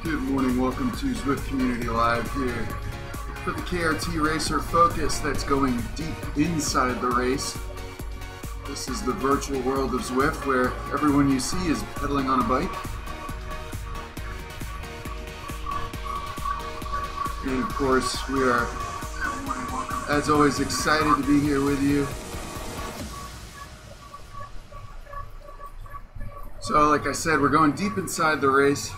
Good morning, welcome to Zwift Community Live here for the KRT Racer Focus that's going deep inside the race. This is the virtual world of Zwift where everyone you see is pedaling on a bike. And of course, we are, as always, excited to be here with you. So, like I said, we're going deep inside the race.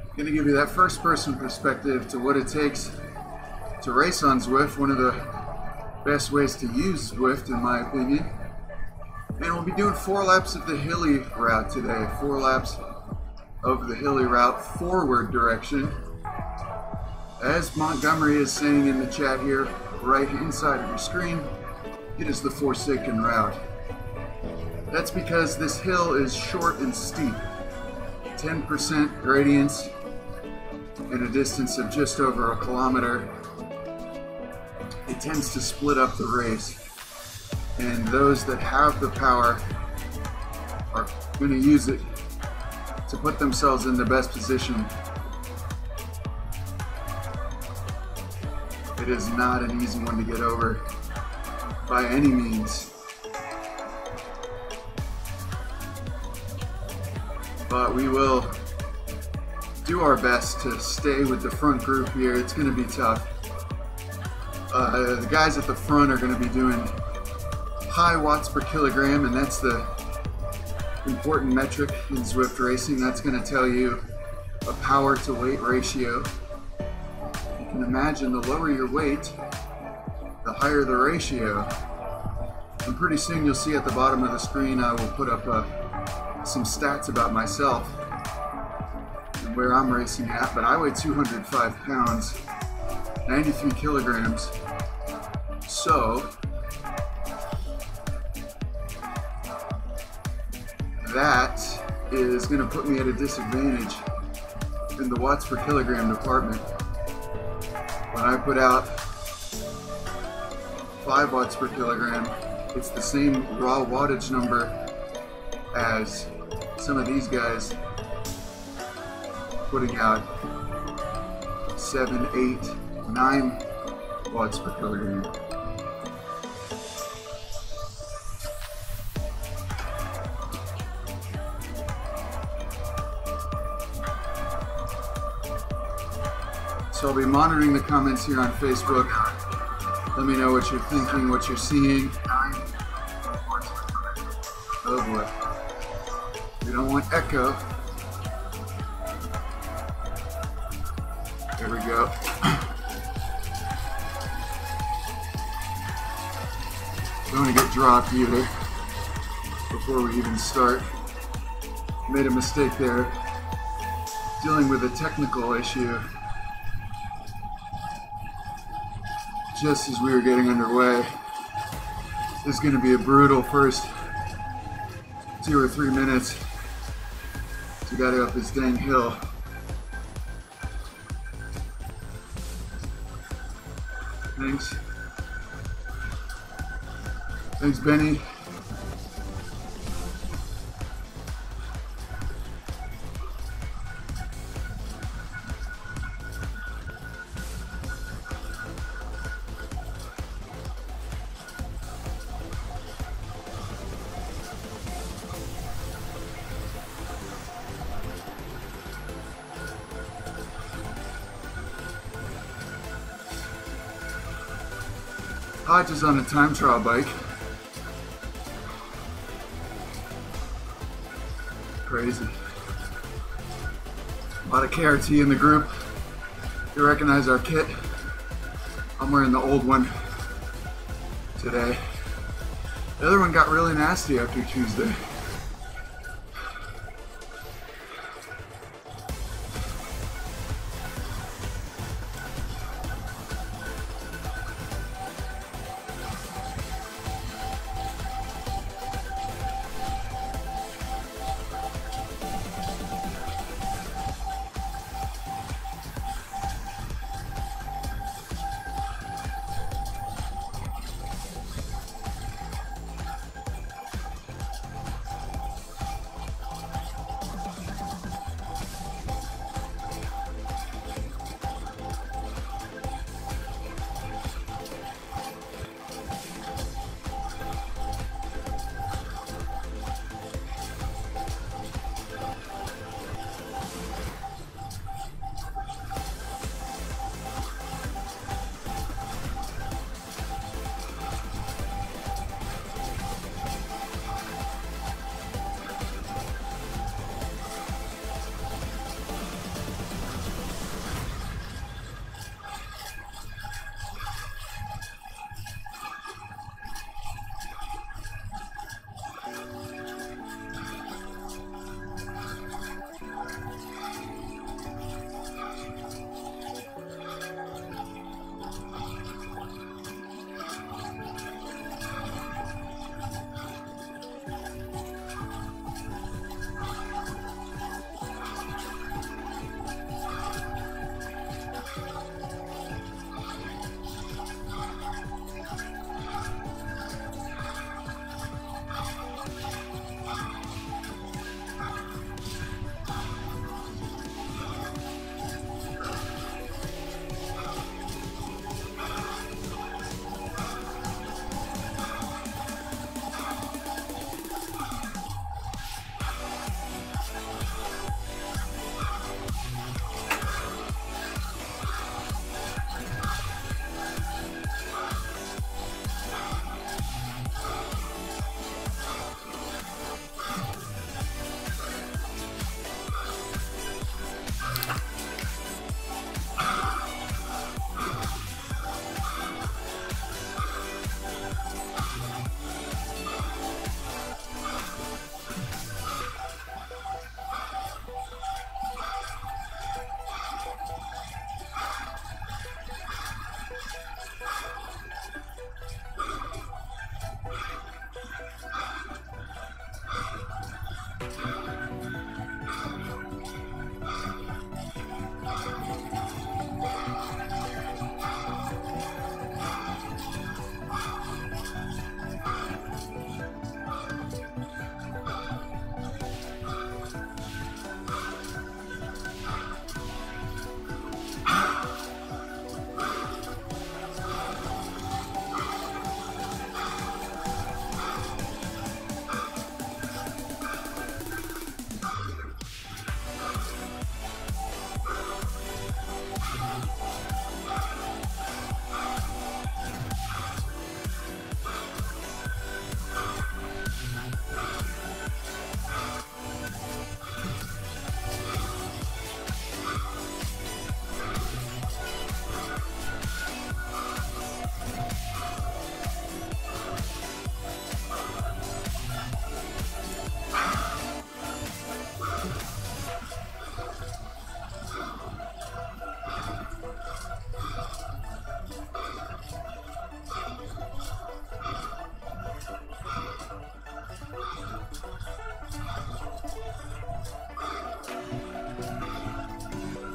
I'm going to give you that first-person perspective to what it takes to race on Zwift, one of the best ways to use Zwift, in my opinion. And we'll be doing 4 laps of the hilly route today, 4 laps of the hilly route forward direction. As Montgomery is saying in the chat here, right inside of your screen, it is the Forsaken route. That's because this hill is short and steep, 10% gradients, and a distance of just over a kilometer. It tends to split up the race, and those that have the power are going to use it to put themselves in the best position. It is not an easy one to get over by any means. But we will do our best to stay with the front group here. It's going to be tough. The guys at the front are going to be doing high watts per kilogram, and that's the important metric in Zwift racing. That's going to tell you a power to weight ratio. You can imagine the lower your weight, the higher the ratio. And pretty soon you'll see at the bottom of the screen I will put up some stats about myself and where I'm racing at, but I weigh 205 pounds, 93 kilograms, so that is going to put me at a disadvantage in the watts per kilogram department. When I put out 5 watts per kilogram, it's the same raw wattage number as some of these guys putting out 7, 8, 9 watts per kilogram. So I'll be monitoring the comments here on Facebook. Let me know what you're thinking, what you're seeing. Oh boy. We don't want echo. There we go. Don't want to get dropped either before we even start. Made a mistake there, dealing with a technical issue just as we were getting underway. This is going to be a brutal first 2 or 3 minutes. We got it up this dang hill. Thanks. Thanks, Benny. Hodge is on a time trial bike. Crazy. A lot of KRT in the group. You recognize our kit. I'm wearing the old one today. The other one got really nasty after Tuesday.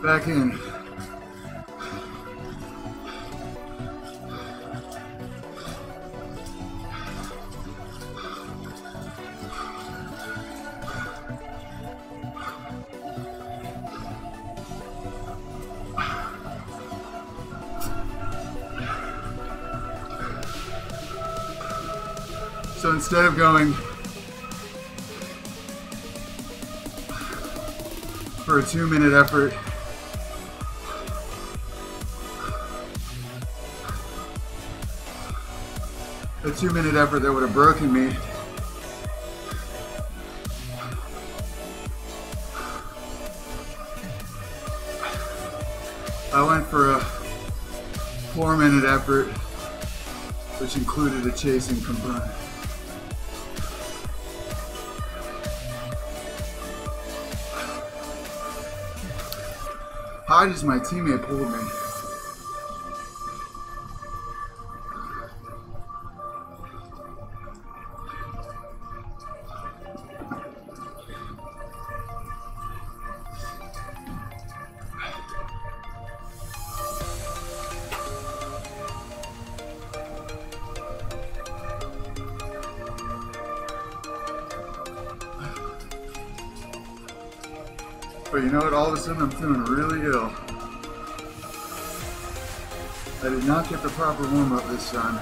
Back in. So instead of going for a 2-minute effort, a 2-minute effort that would have broken me, I went for a 4-minute effort, which included a chasing component. Hard as my teammate pulled me. But you know what, all of a sudden I'm feeling really ill. I did not get the proper warm-up this time.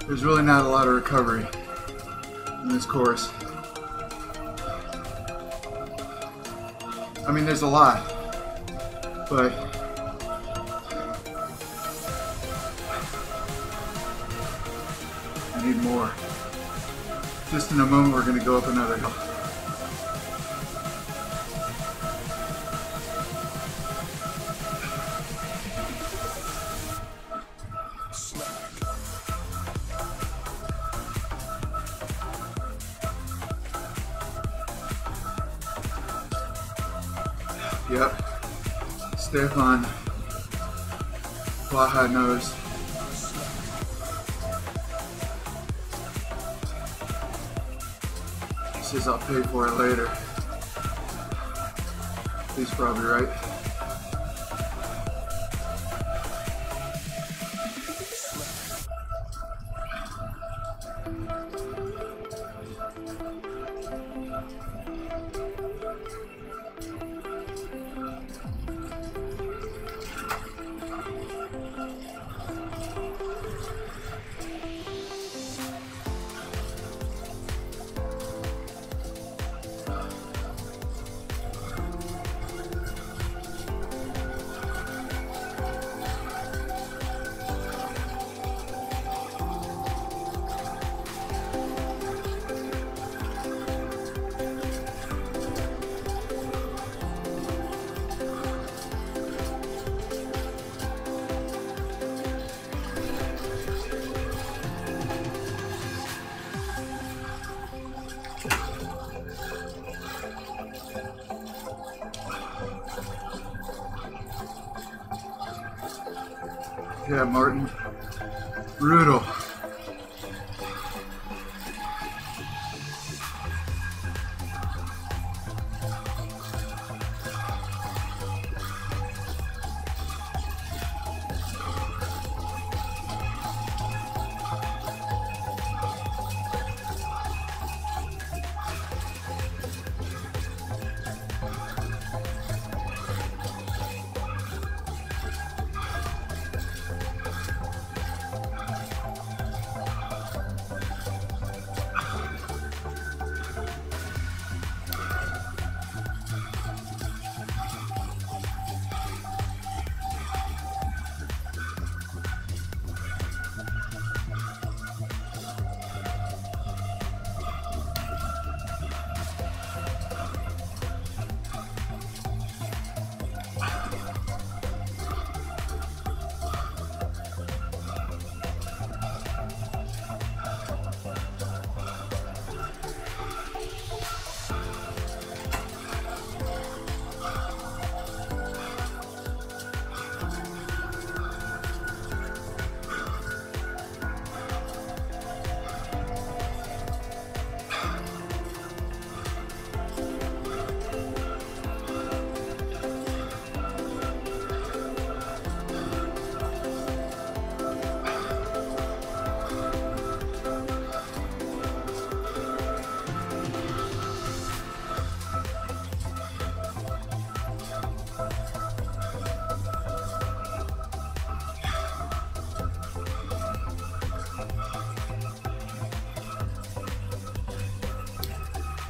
There's really not a lot of recovery in this course. I mean, there's a lot, but I need more. Just in a moment, we're going to go up another hill. Yep, step on flat high nose. He says I'll pay for it later. He's probably right. Yeah, Martin. Brutal.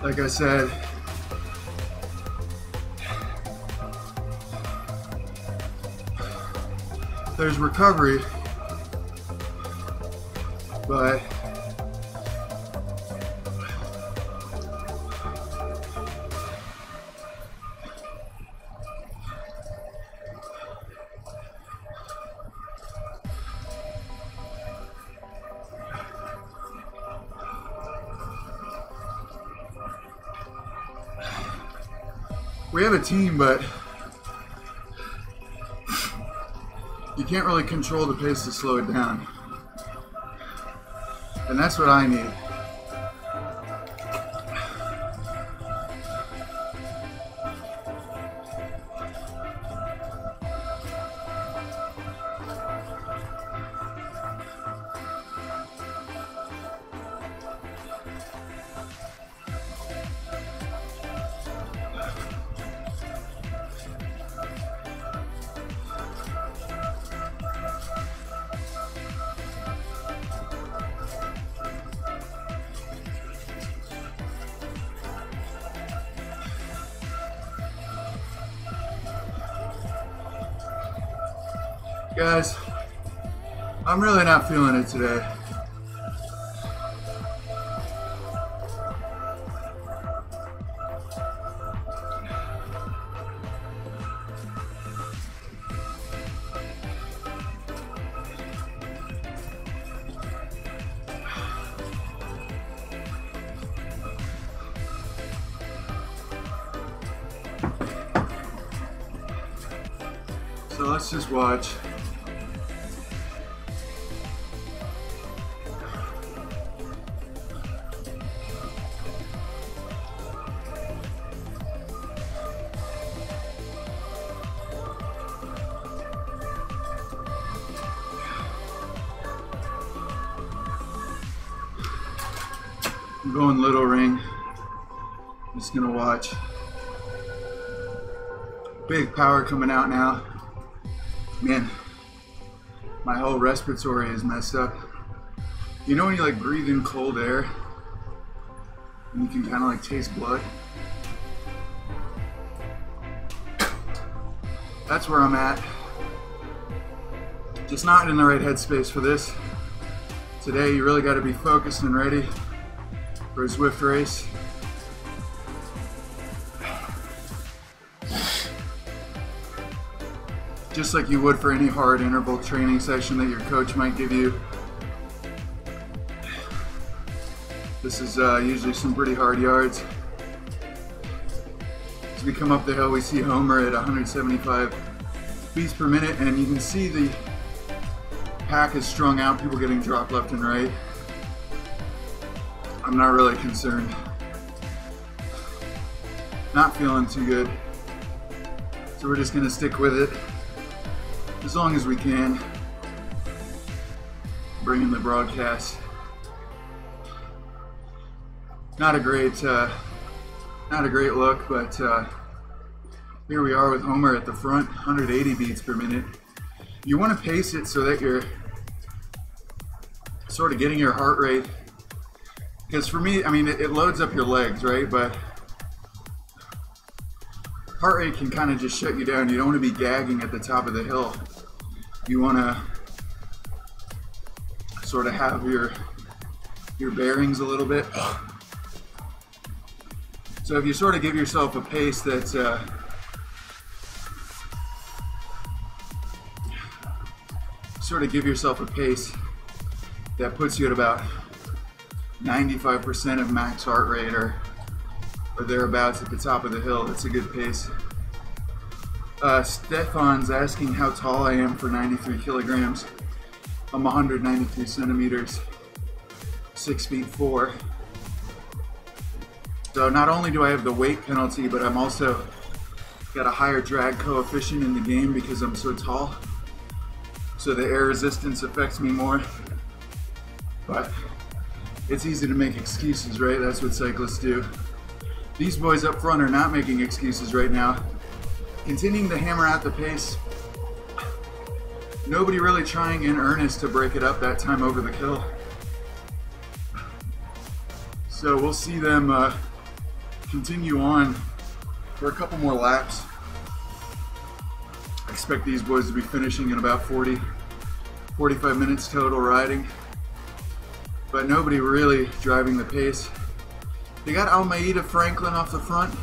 like I said, there's recovery, but we have a team, but you can't really control the pace to slow it down. And that's what I need. Guys, I'm really not feeling it today. So let's just watch. I'm going little ring. I'm just gonna watch. Big power coming out now. Man, my whole respiratory is messed up. You know when you like breathe in cold air and you can kind of like taste blood? That's where I'm at. Just not in the right headspace for this. Today you really got to be focused and ready for a Zwift race. Just like you would for any hard interval training session that your coach might give you. This is usually some pretty hard yards. As we come up the hill, we see Homer at 175 beats per minute, and you can see the pack is strung out, people getting dropped left and right. I'm not really concerned. Not feeling too good. So we're just gonna stick with it as long as we can. Bring in the broadcast. Not a great look, but here we are with Homer at the front, 180 beats per minute. You want to pace it so that you're sort of getting your heart rate. Because for me, I mean, it loads up your legs, right? But heart rate can kind of just shut you down. You don't want to be gagging at the top of the hill. You want to sort of have your bearings a little bit. So if you sort of give yourself a pace that's that puts you at about 95% of max heart rate or thereabouts at the top of the hill, that's a good pace. Stefan's asking how tall I am for 93 kilograms. I'm 193 centimeters, 6 feet 4. So not only do I have the weight penalty, but I'm also got a higher drag coefficient in the game because I'm so tall. So the air resistance affects me more. But it's easy to make excuses, right? That's what cyclists do. These boys up front are not making excuses right now. Continuing to hammer out the pace. Nobody really trying in earnest to break it up that time over the hill. So we'll see them continue on for a couple more laps. I expect these boys to be finishing in about 45 minutes total riding, but nobody really driving the pace. They got Almeida Franklin off the front,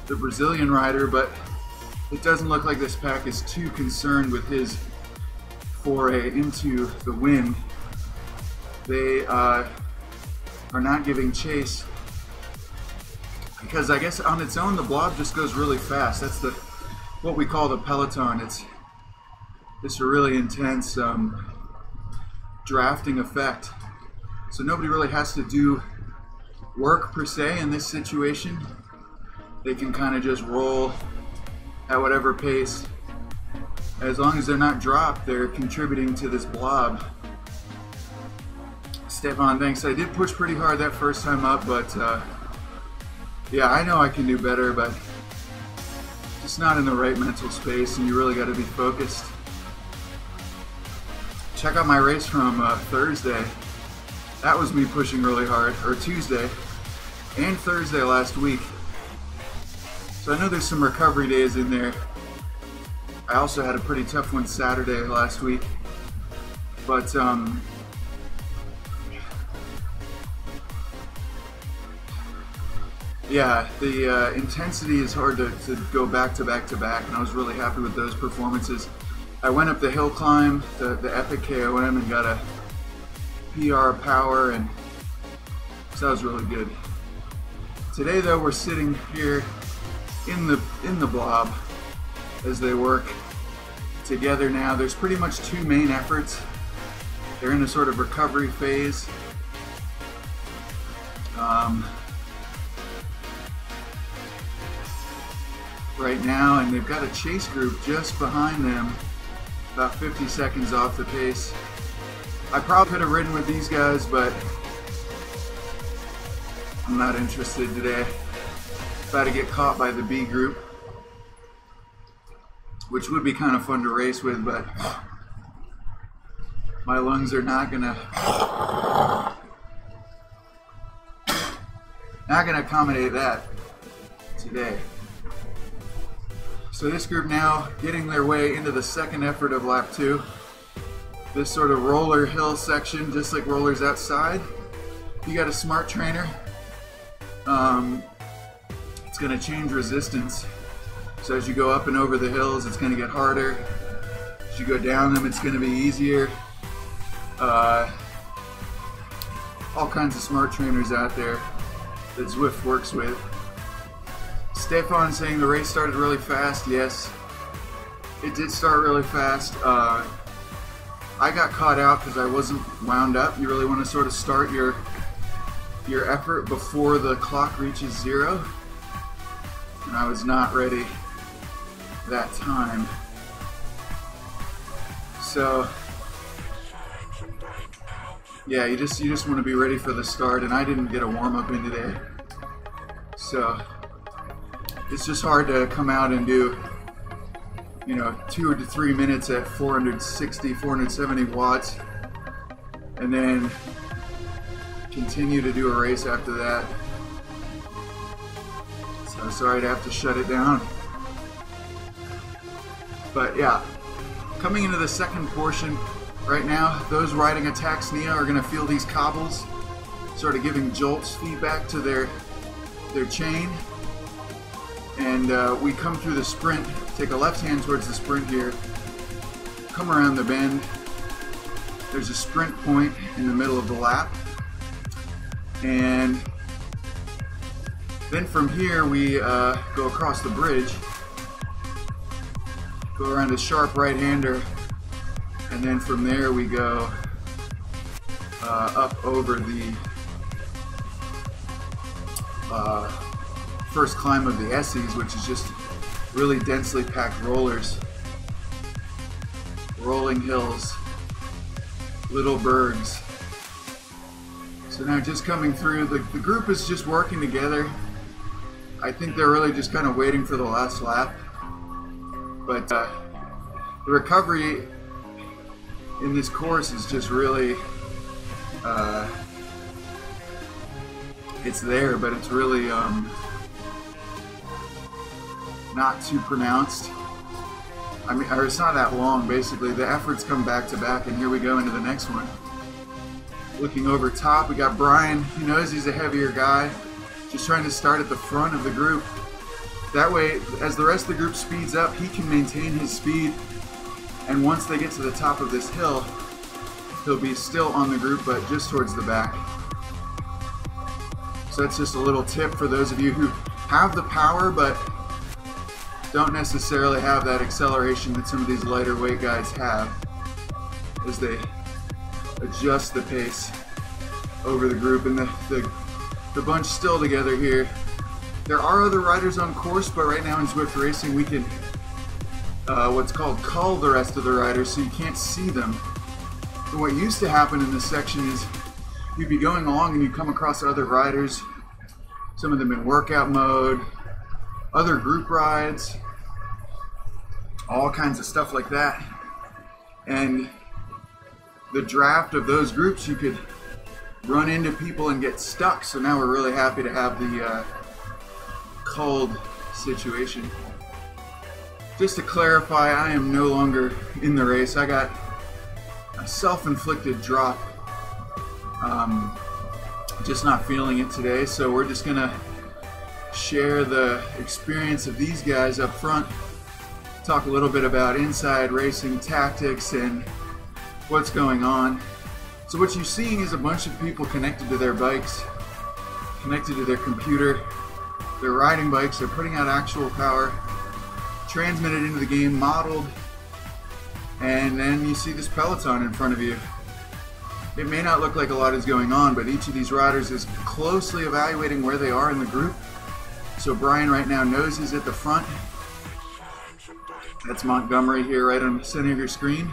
the Brazilian rider, but it doesn't look like this pack is too concerned with his foray into the win. They are not giving chase because I guess on its own the blob just goes really fast. That's what we call the peloton. It's a really intense drafting effect. So nobody really has to do work per se in this situation. They can kind of just roll at whatever pace. As long as they're not dropped, they're contributing to this blob. Stefan, thanks. I did push pretty hard that first time up, but yeah, I know I can do better, but just not in the right mental space, and you really got to be focused. Check out my race from Thursday. That was me pushing really hard, or Tuesday and Thursday last week. So I know there's some recovery days in there. I also had a pretty tough one Saturday last week, but yeah, the intensity is hard to go back to back to back, and I was really happy with those performances. I went up the hill climb, the epic KOM, and got a PR power, and so that was really good. Today though, we're sitting here in the blob as they work together now. There's pretty much two main efforts. They're in a sort of recovery phase. Right now, and they've got a chase group just behind them, about 50 seconds off the pace. I probably could have ridden with these guys, but I'm not interested today. About to get caught by the B group, which would be kind of fun to race with, but my lungs are not gonna accommodate that today. So this group now getting their way into the second effort of lap 2. This sort of roller hill section, just like rollers outside. You got a smart trainer. It's going to change resistance. So as you go up and over the hills, it's going to get harder. As you go down them, it's going to be easier. All kinds of smart trainers out there that Zwift works with. Stefan saying the race started really fast. Yes, it did start really fast. I got caught out because I wasn't wound up. You really want to sort of start your effort before the clock reaches 0, and I was not ready that time. So yeah, you just want to be ready for the start, and I didn't get a warm-up in today, so it's just hard to come out and do, 2 to 3 minutes at 460, 470 watts, and then continue to do a race after that. So sorry to have to shut it down. But yeah, coming into the second portion right now, those riding a Tacx Neo are going to feel these cobbles, sort of giving jolts feedback to their chain. And we come through the sprint, take a left hand towards the sprint here, come around the bend. There's a sprint point in the middle of the lap. And then from here we go across the bridge, go around a sharp right-hander, and then from there we go up over the first climb of the S's, which is just really densely packed rollers, rolling hills, little bergs. So now just coming through, the group is just working together. I think they're really just kind of waiting for the last lap. But the recovery in this course is just really, it's there, but it's really not too pronounced. I mean, or it's not that long, basically. The efforts come back to back, and here we go into the next one. Looking over top, we got Brian. He knows he's a heavier guy, just trying to start at the front of the group. That way, as the rest of the group speeds up, he can maintain his speed, and once they get to the top of this hill, he'll be still on the group, but just towards the back. So that's just a little tip for those of you who have the power, but don't necessarily have that acceleration that some of these lighter weight guys have as they adjust the pace over the group. And the bunch still together here. There are other riders on course, but right now in Zwift Racing we can what's called cull the rest of the riders, so you can't see them. And what used to happen in this section is you'd be going along and you'd come across other riders, some of them in workout mode, other group rides, all kinds of stuff like that. And the draft of those groups, you could run into people and get stuck. So now we're really happy to have the culled situation. Just to clarify, I am no longer in the race. I got a self-inflicted drop. Just not feeling it today, so we're just gonna share the experience of these guys up front, talk a little bit about inside racing tactics and what's going on. So what you're seeing is a bunch of people connected to their bikes, connected to their computer. They're riding bikes, they're putting out actual power, transmitted into the game, modeled, and then you see this peloton in front of you. It may not look like a lot is going on, but each of these riders is closely evaluating where they are in the group. So Brian right now knows he's at the front. That's Montgomery here right on the center of your screen.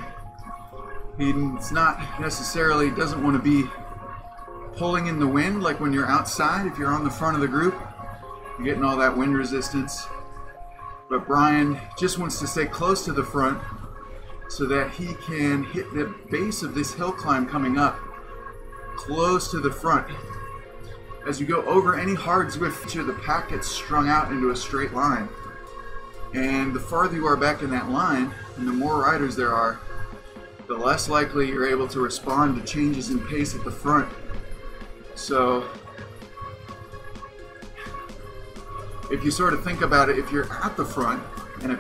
He's not necessarily, doesn't want to be pulling in the wind like when you're outside. If you're on the front of the group, you're getting all that wind resistance. But Brian just wants to stay close to the front so that he can hit the base of this hill climb coming up close to the front. As you go over any hard Zwift feature, the pack gets strung out into a straight line. And the farther you are back in that line, and the more riders there are, the less likely you're able to respond to changes in pace at the front. So if you sort of think about it, if you're at the front and a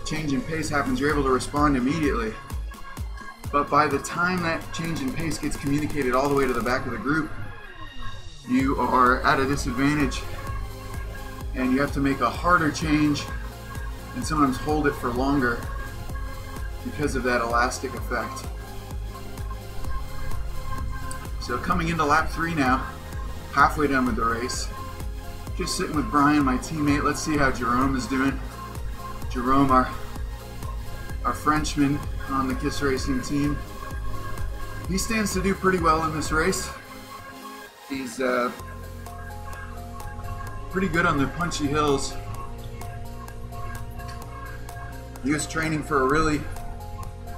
change in pace happens, you're able to respond immediately. But by the time that change in pace gets communicated all the way to the back of the group, you are at a disadvantage and you have to make a harder change and sometimes hold it for longer because of that elastic effect. So coming into lap 3 now, halfway done with the race. Just sitting with Brian, my teammate. Let's see how Jerome is doing. Jerome, our Frenchman on the KISS Racing team. He stands to do pretty well in this race. He's pretty good on the punchy hills. He was training for a really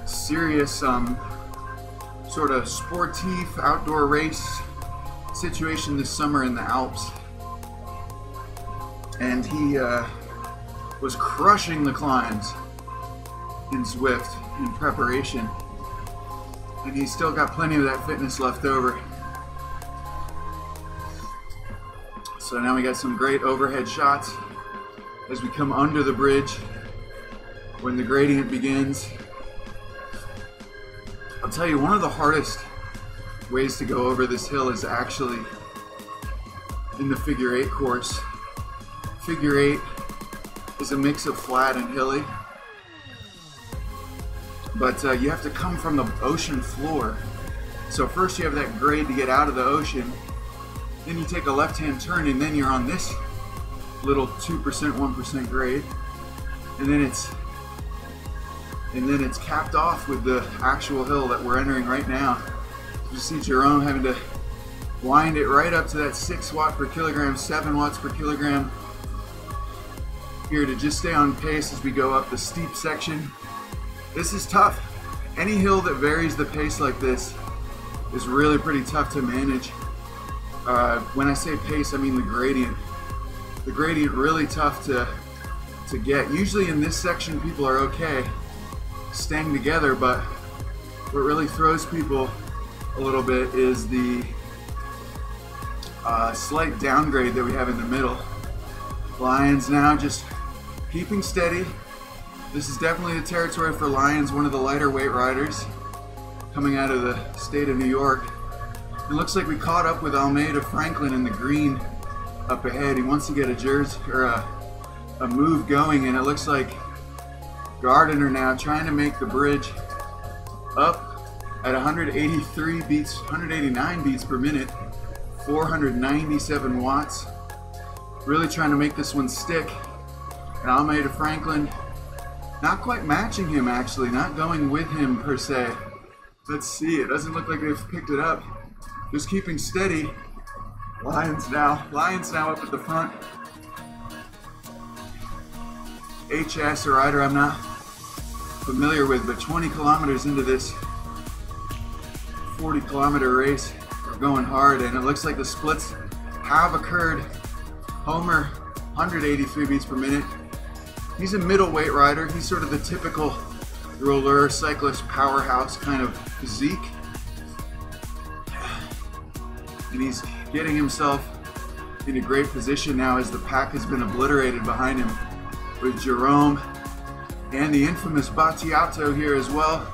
serious sort of sportive outdoor race situation this summer in the Alps. And he was crushing the climbs in Zwift in preparation. And he's still got plenty of that fitness left over. So now we got some great overhead shots as we come under the bridge when the gradient begins. I'll tell you, one of the hardest ways to go over this hill is actually in the figure 8 course. Figure 8 is a mix of flat and hilly, but you have to come from the ocean floor. So first you have that grade to get out of the ocean, then you take a left-hand turn, and then you're on this little 2%, 1% grade, and then it's capped off with the actual hill that we're entering right now. You see Jerome having to wind it right up to that 6 watt per kilogram, 7 watts per kilogram here to just stay on pace as we go up the steep section. This is tough. Any hill that varies the pace like this is really pretty tough to manage. When I say pace, I mean the gradient. The gradient really tough to to get. Usually in this section people are okay staying together, but what really throws people a little bit is the slight downgrade that we have in the middle. Lions now just keeping steady. This is definitely the territory for Lions, one of the lighter weight riders coming out of the state of New York. It looks like we caught up with Almeida Franklin in the green up ahead. He wants to get a jersey or a move going, and it looks like Gardiner now trying to make the bridge up at 189 beats per minute, 497 watts. Really trying to make this one stick. And Almeida Franklin not quite matching him, actually, not going with him per se. Let's see, it doesn't look like they've picked it up. Just keeping steady. Lions now up at the front. HS, a rider I'm not familiar with, but 20 kilometers into this 40-kilometer race, we're going hard, and it looks like the splits have occurred. Homer, 183 beats per minute. He's a middleweight rider. He's sort of the typical roller cyclist powerhouse kind of physique. And he's getting himself in a great position now as the pack has been obliterated behind him with Jerome and the infamous Battiato here as well.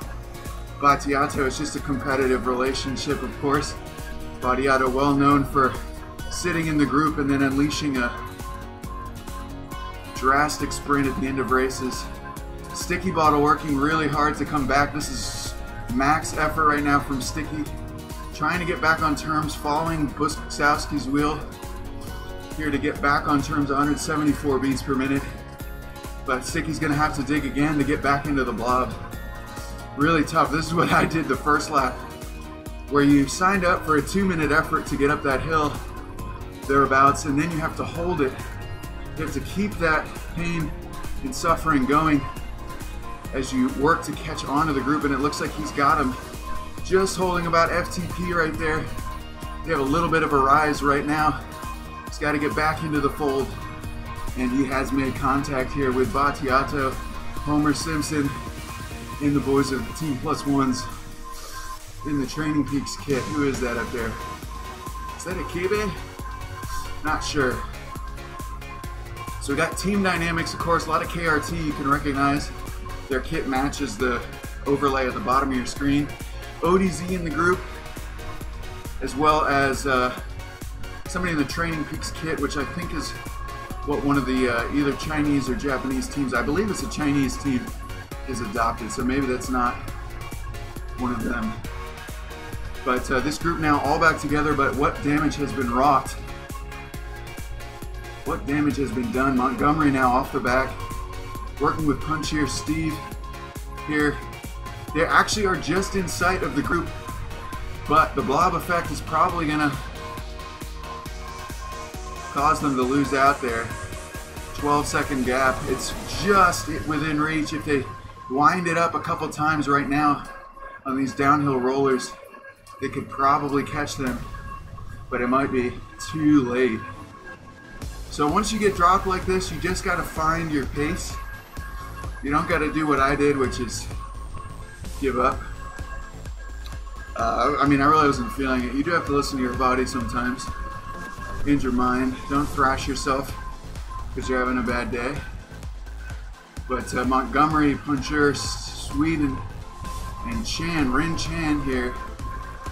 Battiato is just a competitive relationship, of course. Battiato well known for sitting in the group and then unleashing a drastic sprint at the end of races. Sticky Bottle working really hard to come back. This is max effort right now from Sticky. Trying to get back on terms, following Buskowski's wheel here to get back on terms, 174 beats per minute. But Sticky's gonna have to dig again to get back into the blob. Really tough. This is what I did the first lap, where you signed up for a 2-minute effort to get up that hill, thereabouts, and then you have to hold it. You have to keep that pain and suffering going as you work to catch on to the group, and it looks like he's got him. Just holding about FTP right there. They have a little bit of a rise right now. He's got to get back into the fold, and he has made contact here with Battiato, Homer Simpson, and the boys of Team Plus Ones in the Training Peaks kit. Who is that up there? Is that a Kibe? Not sure. So we got Team Dynamics, of course, a lot of KRT you can recognize. Their kit matches the overlay at the bottom of your screen. ODZ in the group, as well as somebody in the Training Peaks kit, which I think is what one of the either Chinese or Japanese teams, I believe it's a Chinese team, is adopted, so maybe that's not one of them. But this group now all back together, but what damage has been wrought? What damage has been done? Montgomery now off the back, working with Punchier Steve here. They actually are just in sight of the group, but the blob effect is probably gonna cause them to lose out there. 12-second gap. It's just within reach. If they wind it up a couple times right now on these downhill rollers, they could probably catch them, but it might be too late. So once you get dropped like this, you just got to find your pace. You don't got to do what I did, which is give up. I mean, I really wasn't feeling it. You do have to listen to your body sometimes and your mind. Don't thrash yourself because you're having a bad day. But Montgomery, Puncher, Sweden, and Chan, Rin Chan here,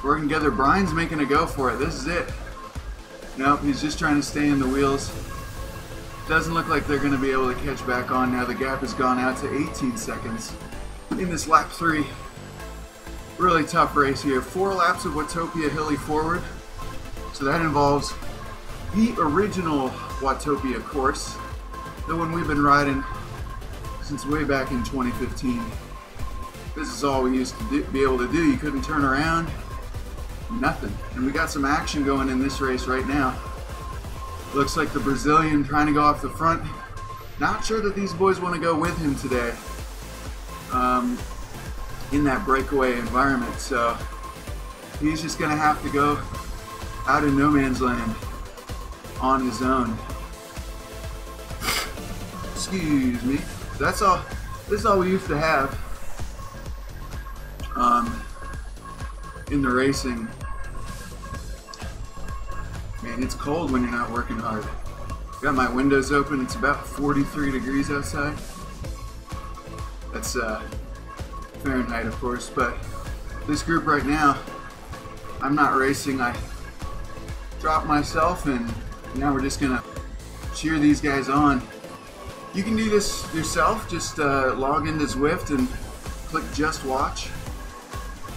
working together. Brian's making a go for it. This is it. Nope, he's just trying to stay in the wheels. Doesn't look like they're going to be able to catch back on now. The gap has gone out to 18 seconds in this lap 3. Really tough race here. 4 laps of Watopia Hilly forward. So that involves the original Watopia course, the one we've been riding since way back in 2015. This is all we used to be able to do. You couldn't turn around, nothing. And we got some action going in this race right now. Looks like the Brazilian trying to go off the front. Not sure that these boys want to go with him today in that breakaway environment. So he's just going to have to go out in no man's land on his own. Excuse me. That's all. This is all we used to have in the racing. Man, it's cold when you're not working hard. Got my windows open. It's about 43 degrees outside. That's Fahrenheit, of course. But this group right now, I'm not racing. I dropped myself, and now we're just gonna cheer these guys on. You can do this yourself. Just log into Zwift and click Just Watch,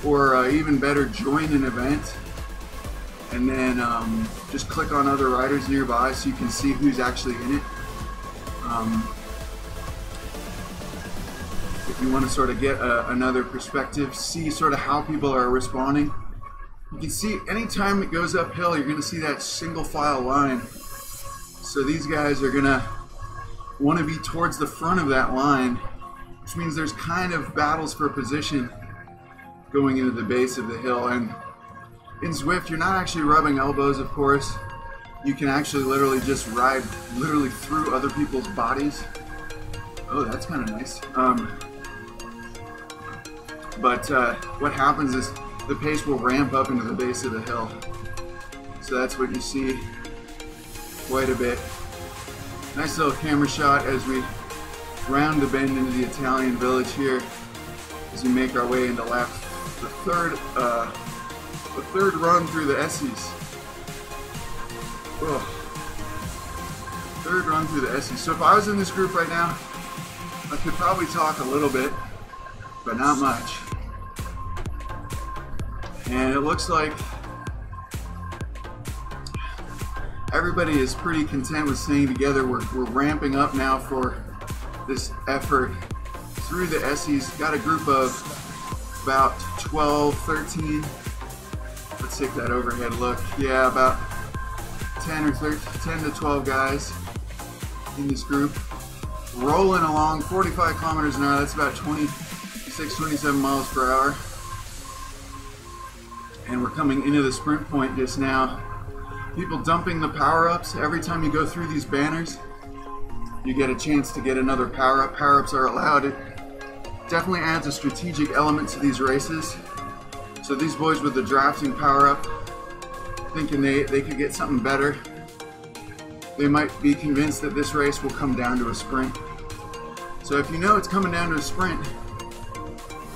or even better, join an event, and then just click on other riders nearby so you can see who's actually in it. If you want to sort of get another perspective, see sort of how people are responding. You can see anytime it goes uphill, you're going to see that single file line. So these guys are going to want to be towards the front of that line, which means there's kind of battles for position going into the base of the hill. And in Zwift, you're not actually rubbing elbows, of course. You can actually literally just ride literally through other people's bodies. Oh, that's kind of nice. But what happens is the pace will ramp up into the base of the hill. So that's what you see quite a bit. Nice little camera shot as we round the bend into the Italian village here as we make our way into lap the third run through the Essies. Oh. Third run through the Essies. So if I was in this group right now, I could probably talk a little bit, but not much. And it looks like everybody is pretty content with staying together. We're ramping up now for this effort through the Essies. Got a group of about 12, 13. Let's take that overhead look. Yeah, about 10 to 12 guys in this group. Rolling along 45 kilometers an hour. That's about 26, 27 miles per hour. And we're coming into the sprint point just now. People dumping the power-ups. Every time you go through these banners, you get a chance to get another power-up. Power-ups are allowed. It definitely adds a strategic element to these races. So these boys with the drafting power-up, thinking they could get something better, they might be convinced that this race will come down to a sprint. So if you know it's coming down to a sprint,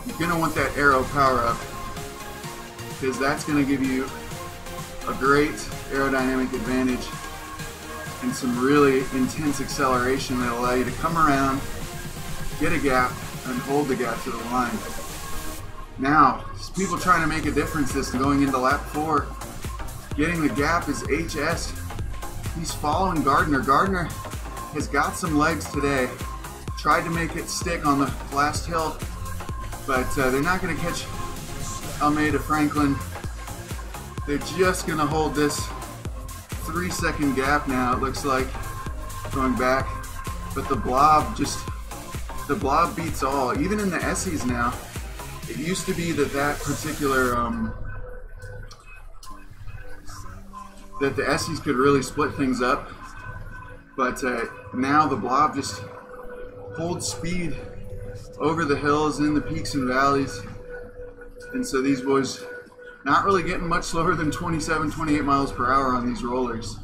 you're going to want that aero power-up, because that's going to give you a great aerodynamic advantage and some really intense acceleration that will allow you to come around, get a gap, and hold the gap to the line. Now, people trying to make a difference this going into lap 4. Getting the gap is HS. He's following Gardner. Gardner has got some legs today. Tried to make it stick on the last hill, but they're not going to catch Almeida Franklin. They're just going to hold this 3-second gap now, it looks like, going back. But the blob beats all. Even in the Essies now, it used to be that particular, that the Essies could really split things up. But now the blob just holds speed over the hills, in the peaks and valleys. And so these boys not really getting much slower than 27, 28 miles per hour on these rollers,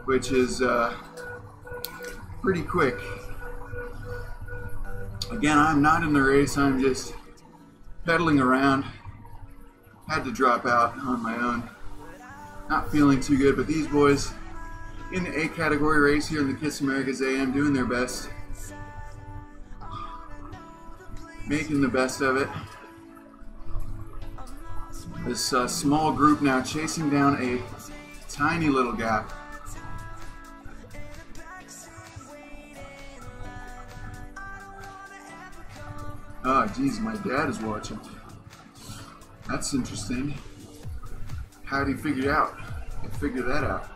which is pretty quick. Again, I'm not in the race, I'm just pedaling around. Had to drop out on my own. Not feeling too good, but these boys in the A category race here in the Kiss America's AM doing their best. Making the best of it. This small group now chasing down a tiny little gap. Oh, geez, my dad is watching. That's interesting. How did he figure it out? I figured that out.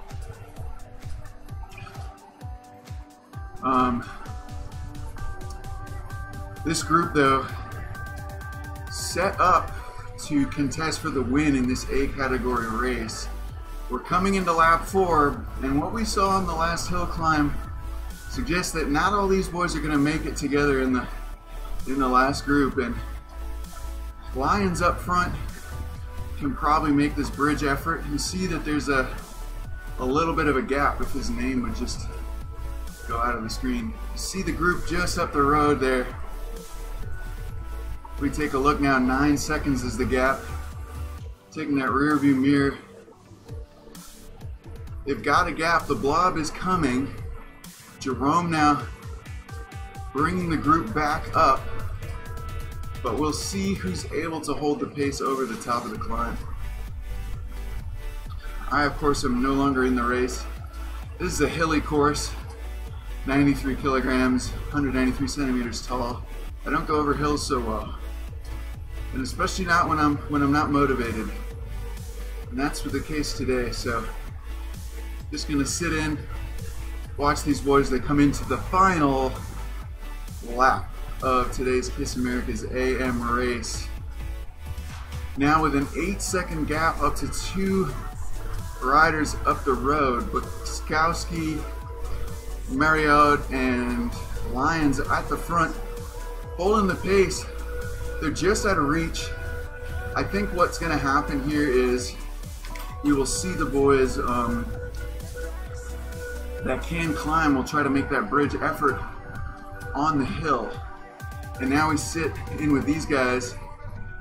This group, though, set up to contest for the win in this A category race. We're coming into lap 4, and what we saw on the last hill climb suggests that not all these boys are going to make it together in the last group, and Lions up front can probably make this bridge effort. You see that there's a little bit of a gap if his name would just go out of the screen. You see the group just up the road there. We take a look now, 9 seconds is the gap. Taking that rear view mirror. They've got a gap, the blob is coming. Jerome now bringing the group back up, but we'll see who's able to hold the pace over the top of the climb. I, of course, am no longer in the race. This is a hilly course, 93 kilograms, 193 centimeters tall. I don't go over hills so well, and especially not when I'm not motivated. And that's the case today. So just gonna sit in, watch these boys. They come into the final lap of today's Kiss America's AM race. Now with an 8-second gap up to 2 riders up the road, but Skowski, Marriott, and Lyons at the front, holding the pace. They're just out of reach. I think what's going to happen here is you will see the boys that can climb will try to make that bridge effort on the hill. And now we sit in with these guys.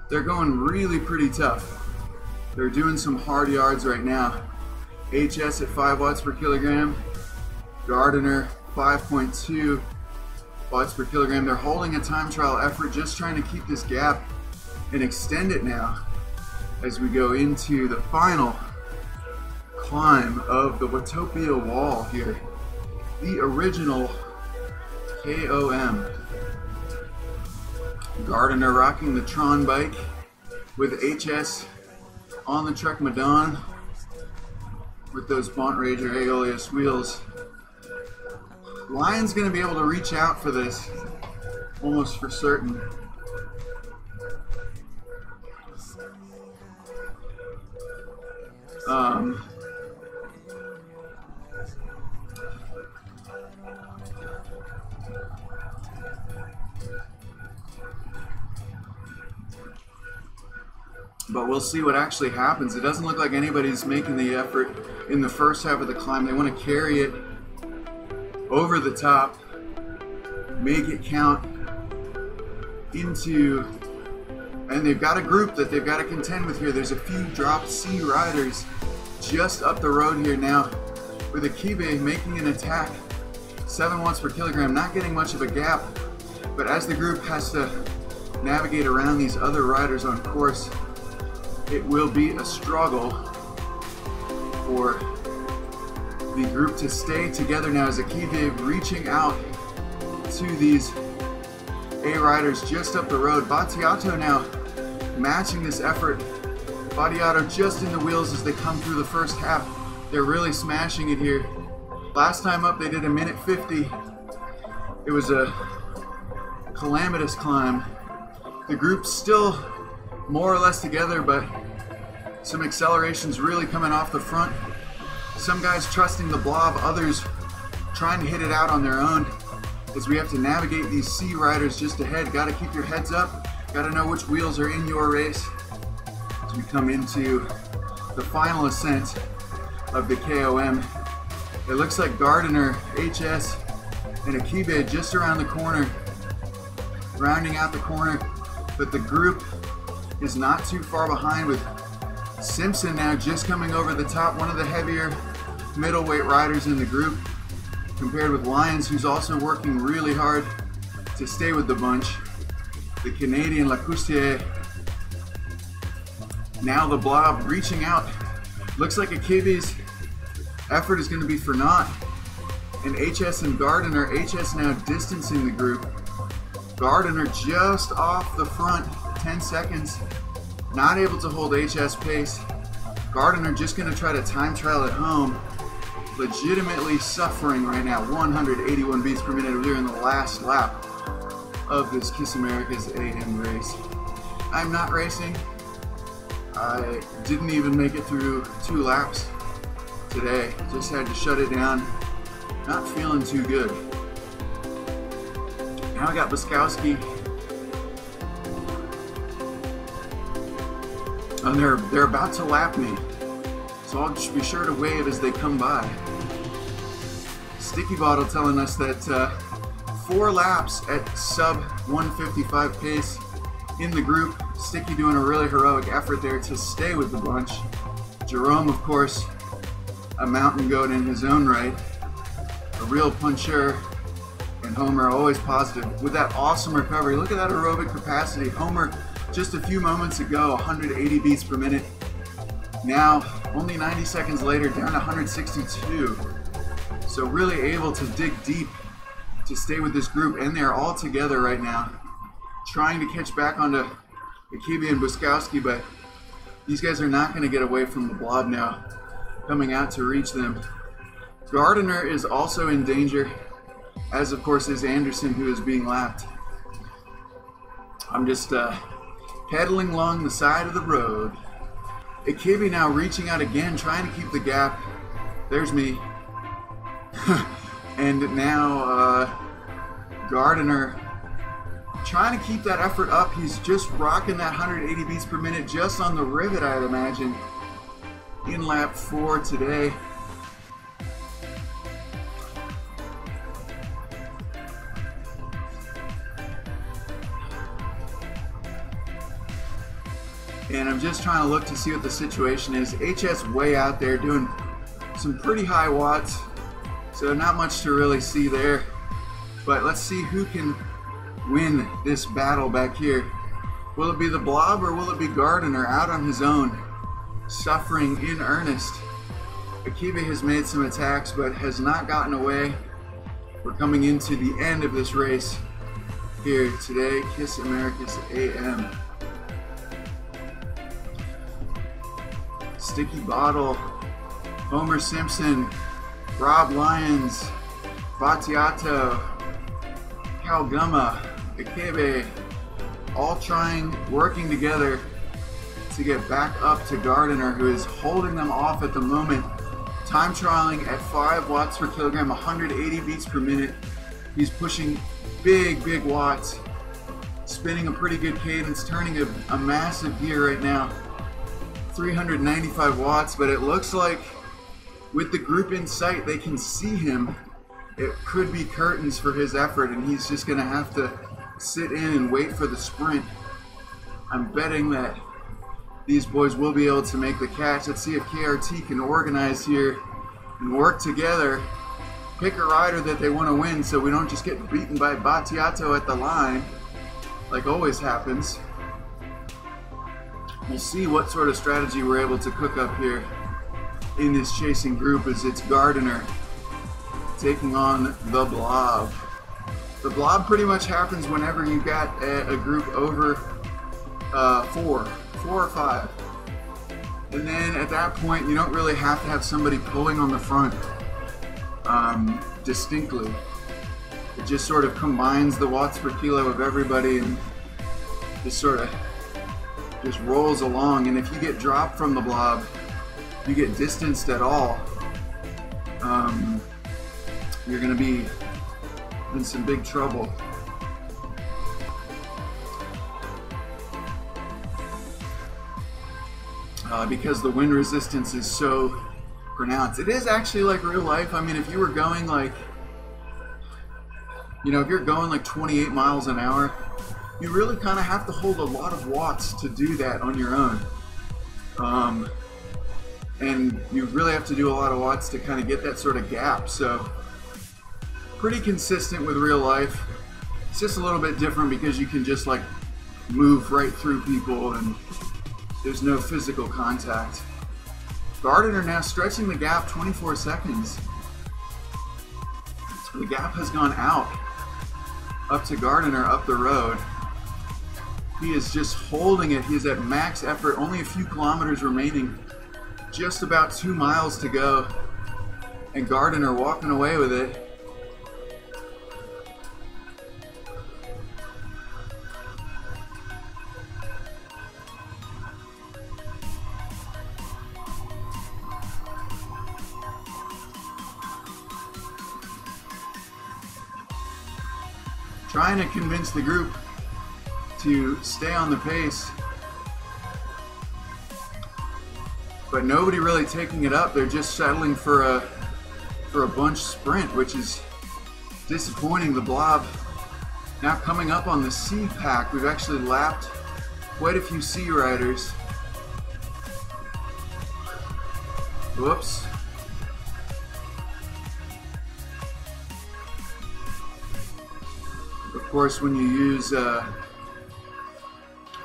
They're going really pretty tough. They're doing some hard yards right now. HS at 5 watts per kilogram. Gardiner 5.2 watts per kilogram. They're holding a time trial effort, just trying to keep this gap and extend it now as we go into the final climb of the Watopia wall here. The original KOM. Gardiner rocking the Tron bike with HS on the Trek Madon with those Bontrager Aeolus wheels. Lion's going to be able to reach out for this, almost for certain. But we'll see what actually happens. It doesn't look like anybody's making the effort in the first half of the climb. They want to carry it over the top, make it count into, and they've got a group that they've got to contend with here. There's a few drop C riders just up the road here now, with Akibe making an attack, 7 watts per kilogram, not getting much of a gap, but as the group has to navigate around these other riders on course, it will be a struggle for the group to stay together now as Akibe reaching out to these A riders just up the road. Battiato now matching this effort. Battiato just in the wheels as they come through the first half. They're really smashing it here. Last time up they did a minute 50. It was a calamitous climb. The group's still more or less together, but some accelerations really coming off the front. Some guys trusting the blob, others trying to hit it out on their own as we have to navigate these C riders just ahead. Got to keep your heads up, got to know which wheels are in your race as we come into the final ascent of the KOM. It looks like Gardiner, HS, and Akibe just around the corner, rounding out the corner, but the group is not too far behind, with Simpson now just coming over the top, one of the heavier middleweight riders in the group, compared with Lyons, who's also working really hard to stay with the bunch. The Canadian Lacoustier. Now the blob reaching out. Looks like Akibe's effort is going to be for naught. And HS and Gardiner, HS now distancing the group. Gardiner just off the front, 10 seconds. Not able to hold HS pace. Gardiner just going to try to time trial at home. Legitimately suffering right now. 181 beats per minute. We're in the last lap of this Kiss America's AM race. I'm not racing. I didn't even make it through 2 laps today. Just had to shut it down. Not feeling too good. Now I got Buskowski. And they're about to lap me. So I'll just be sure to wave as they come by. Sticky Bottle telling us that 4 laps at sub 155 pace in the group. Sticky doing a really heroic effort there to stay with the bunch. Jerome, of course, a mountain goat in his own right. A real puncher. And Homer always positive with that awesome recovery. Look at that aerobic capacity. Homer just a few moments ago, 180 beats per minute. Now, only 90 seconds later, down to 162. So really able to dig deep to stay with this group, and they're all together right now, trying to catch back onto Akibi and Buskowski, but these guys are not going to get away from the blob now, coming out to reach them. Gardiner is also in danger, as of course is Anderson, who is being lapped. I'm just pedaling along the side of the road. Akibi now reaching out again, trying to keep the gap. There's me. And now Gardiner trying to keep that effort up. He's just rocking that 180 beats per minute just on the rivet, I'd imagine, in lap 4 today. And I'm just trying to look to see what the situation is. HS way out there doing some pretty high watts, so not much to really see there. But let's see who can win this battle back here. Will it be the blob or will it be Gardiner out on his own, suffering in earnest? Akibi has made some attacks but has not gotten away. We're coming into the end of this race here today. Kiss Americas AM. Sticky Bottle, Homer Simpson, Rob Lyons, Battiato, Calgumma, Akebe, all working together to get back up to Gardiner, who is holding them off at the moment. Time trialing at 5 watts per kilogram, 180 beats per minute. He's pushing big watts, spinning a pretty good cadence, turning a massive gear right now. 395 watts, but it looks like with the group in sight, they can see him. It could be curtains for his effort, and he's just going to have to sit in and wait for the sprint. I'm betting that these boys will be able to make the catch. Let's see if KRT can organize here and work together, pick a rider that they want to win so we don't just get beaten by Battiato at the line, like always happens. We'll see what sort of strategy we're able to cook up here in this chasing group, as it's Gardiner taking on the blob. The blob pretty much happens whenever you got a group over 4 or 5. And then at that point, you don't really have to have somebody pulling on the front distinctly. It just sort of combines the watts per kilo of everybody and just sort of just rolls along. And if you get dropped from the blob, you get distanced at all, you're going to be in some big trouble. Because the wind resistance is so pronounced. It is actually like real life. I mean, if you were going like, you know, if you're going like 28 miles an hour, you really kind of have to hold a lot of watts to do that on your own. And you really have to do a lot of watts to kind of get that sort of gap. So pretty consistent with real life. It's just a little bit different because you can just like move right through people and there's no physical contact. Gardiner now stretching the gap 24 seconds. The gap has gone out up to Gardiner up the road. He is just holding it. He's at max effort, only a few kilometers remaining. Just about 2 miles to go. And Gardiner walking away with it. trying to convince the group to stay on the pace, but nobody really taking it up. They're just settling for a bunch sprint, which is disappointing. The Blob now coming up on the C pack. We've actually lapped quite a few C riders. Whoops. Of course, when you use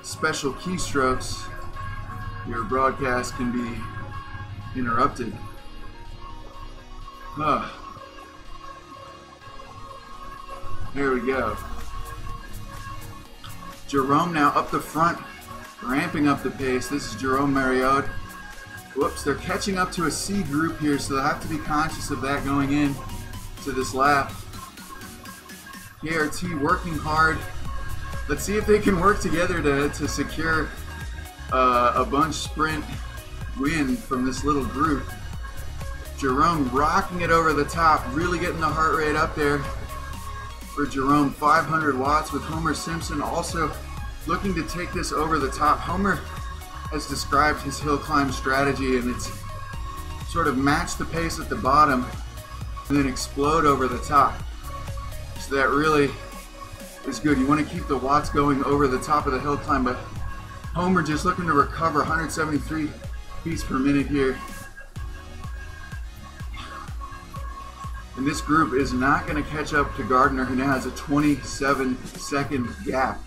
special keystrokes, your broadcast can be interrupted. Here we go. Jerome now up the front, ramping up the pace. This is Jerome Marriott. Whoops, they're catching up to a C group here, so they'll have to be conscious of that going in to this lap. KRT working hard. Let's see if they can work together to secure a bunch sprint win from this little group. Jerome rocking it over the top, really getting the heart rate up there for Jerome. 500 watts with Homer Simpson also looking to take this over the top. Homer has described his hill climb strategy, and it's sort of match the pace at the bottom and then explode over the top. So that really is good. You want to keep the watts going over the top of the hill climb, but Homer just looking to recover 173 beats per minute here. And this group is not going to catch up to Gardner, who now has a 27-second gap.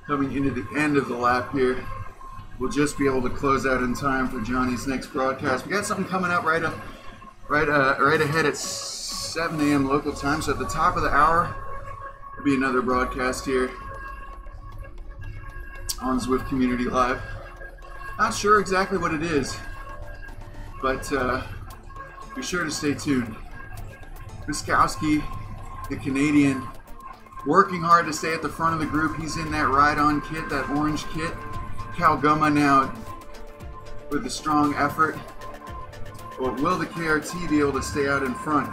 Coming into the end of the lap here. We'll just be able to close out in time for Johnny's next broadcast. We got something coming up right ahead at 7 a.m. local time. So at the top of the hour, there'll be another broadcast here on Zwift Community Live. Not sure exactly what it is, but be sure to stay tuned. Wiskowski, the Canadian, working hard to stay at the front of the group. He's in that ride-on kit, that orange kit. Cal Guma now with a strong effort. But will the KRT be able to stay out in front?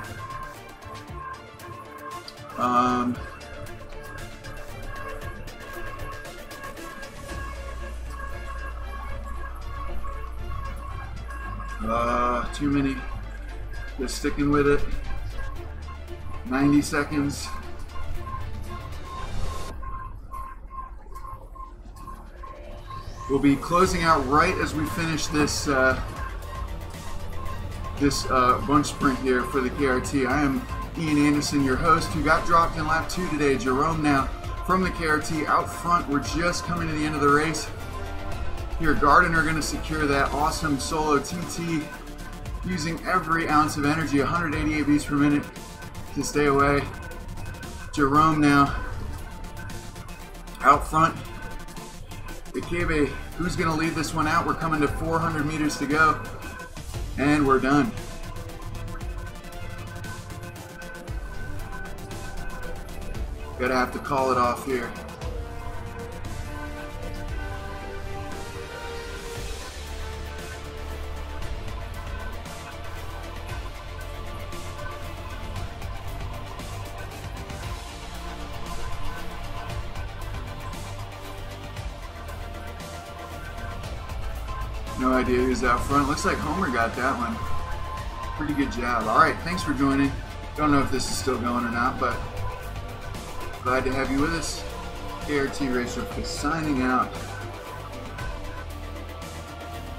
Too many. Just sticking with it. 90 seconds. We'll be closing out right as we finish this bunch sprint here for the KRT. I am Ian Anderson, your host, who got dropped in lap 2 today. Jerome now from the KRT out front. We're just coming to the end of the race. Here, Gardner going to secure that awesome solo TT using every ounce of energy, 188 beats per minute to stay away. Jerome now out front. Ikebe, who's going to lead this one out? We're coming to 400 meters to go, and we're done. Gonna have to call it off here. No idea who's out front. Looks like Homer got that one. Pretty good job. All right, thanks for joining. Don't know if this is still going or not, but glad to have you with us. KRT Racer signing out.